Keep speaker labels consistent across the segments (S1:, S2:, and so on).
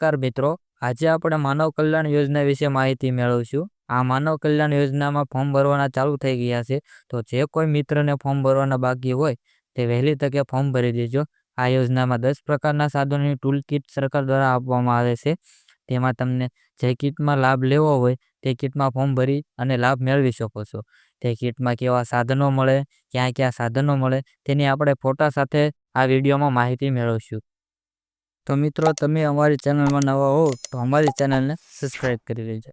S1: નમસ્કાર મિત્રો, આજે આપણે માનવ કલ્યાણ યોજના વિશે માહિતી મેળવીશું। આ માનવ કલ્યાણ યોજનામાં ફોર્મ ભરવાના ચાલુ થઈ ગયા છે, તો જે કોઈ મિત્રને ફોર્મ ભરવાના બાકી હોય તે વહેલી તકે ફોર્મ ભરી દેજો। આ યોજનામાં 10 પ્રકારના સાધનોની ટૂલ કિટ સરકાર દ્વારા આપવામાં આવે છે। તેમાં તમને જે કિટમાં લાભ લેવો હોય તે કિટમાં ફોર્મ ભરી અને લાભ મેળવી શકો છો। તે કિટમાં કેવા સાધનો મળે, ક્યાં ક્યાં સાધનો મળે તેની આપણે ફોટા સાથે આ વિડીયોમાં માહિતી મેળવીશું। તો મિત્રો, તમે અમારી ચેનલમાં નવા હો તો અમારી ચેનલને સબસ્ક્રાઈબ કરી લેજો।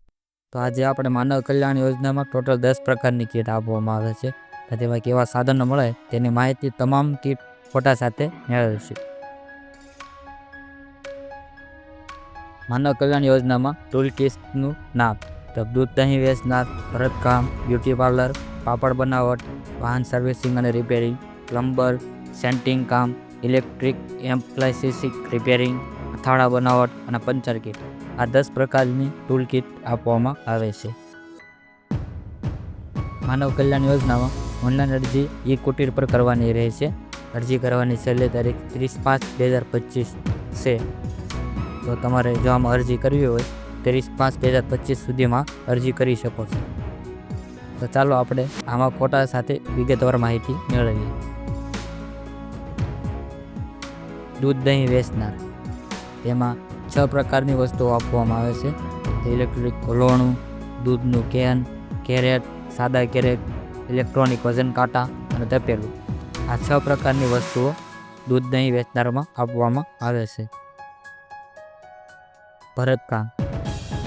S1: તો આજે આપણે માનવ કલ્યાણ યોજનામાં ટોટલ 10 પ્રકારની કીટ આપવામાં આવે છે, તો તેમાં કેવા સાધનો મળે તેની માહિતી તમામ કીટ ફોટા સાથે મેળવીશું। માનવ કલ્યાણ યોજનામાં ટૂલ કિટ્સનું નામ તો દૂધ દહીં વેચનાર, ભરતકામ, બ્યુટી પાર્લર, પાપડ બનાવટ, વાહન સર્વિસિંગ અને રિપેરિંગ, પ્લમ્બર, સેન્ટિંગ કામ, ઇલેક્ટ્રિક એપ્લાયન્સીસ રિપેરિંગ, અથાણા બનાવટ અને પંચર કિટ, આ 10 પ્રકારની ટૂલ કિટ આપવામાં આવે છે। માનવ કલ્યાણ યોજનામાં ઓનલાઈન અરજી ઈ-કુટીર પર કરવાની રહે છે। અરજી કરવાની છેલ્લી તારીખ 30/5/2025 છે। તો તમારે જો આમાં અરજી કરવી હોય 30/5/2025 સુધીમાં અરજી કરી શકો છો। તો ચાલો આપણે આમાં ફોટા સાથે વિગતવાર માહિતી મેળવીએ। દૂધ દહીં વેચનાર, તેમાં 6 પ્રકારની વસ્તુઓ આપવામાં આવે છે। ઇલેક્ટ્રિક ઘોલોણું, દૂધનું કેન, કેરેટ, સાદા કેરેટ, ઇલેક્ટ્રોનિક વજન કાંટા અને તપેલું, આ 6 પ્રકારની વસ્તુઓ દૂધ દહીં વેચનારમાં આપવામાં આવે છે। ભરતકામ,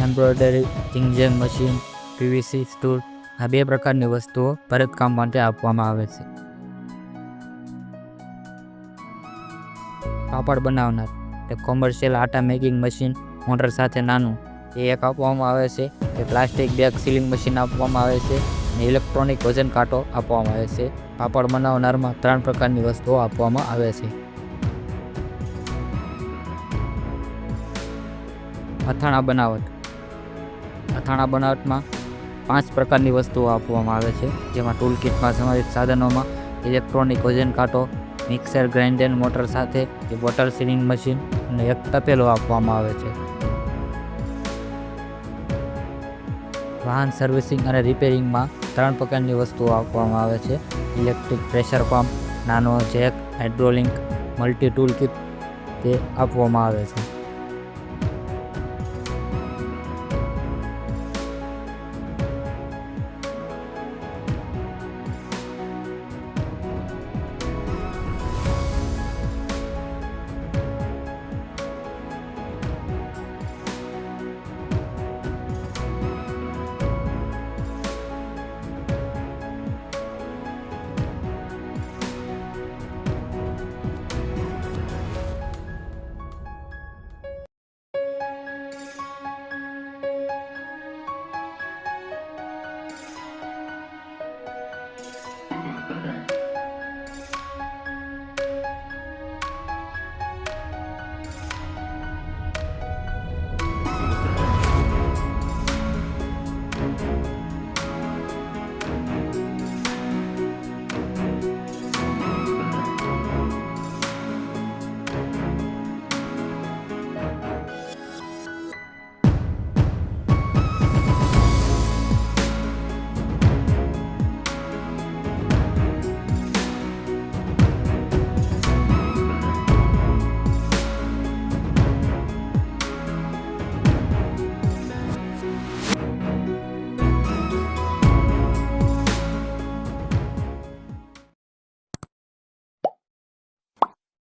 S1: એમ્બ્રોઇડરી, જિંગજેંગ મશીન, પીવીસી સ્ટૂલ, આ 2 પ્રકારની વસ્તુઓ ભરતકામ માટે આપવામાં આવે છે। પાપડ બનાવનાર, તે કોમર્શિયલ આટા મેકિંગ મશીન મોટર સાથે નાનું એ એક આપવામાં આવે છે। તે પ્લાસ્ટિક બેગ સીલિંગ મશીન આપવામાં આવે છે અને ઇલેક્ટ્રોનિક વજન કાંટો આપવામાં આવે છે। પાપડ બનાવનારમાં 3 પ્રકારની વસ્તુઓ આપવામાં આવે છે। અથાણા બનાવટ, અથાણા બનાવટમાં 5 પ્રકારની વસ્તુઓ આપવામાં આવે છે, જેમાં ટૂલ કિટમાં સમાવિત સાધનોમાં ઇલેક્ટ્રોનિક વજન કાંટો, મિક્સર ગ્રાઇન્ડર મોટર સાથે બોટલ સીલિંગ મશીન અને એક તપેલો આપવામાં આવે છે। વાહન સર્વિસિંગ અને રિપેરિંગમાં 3 પ્રકારની વસ્તુઓ આપવામાં આવે છે। ઇલેક્ટ્રિક પ્રેશર પંપ, નાનો Jack, hydraulic multi tool kit તે આપવામાં આવે છે।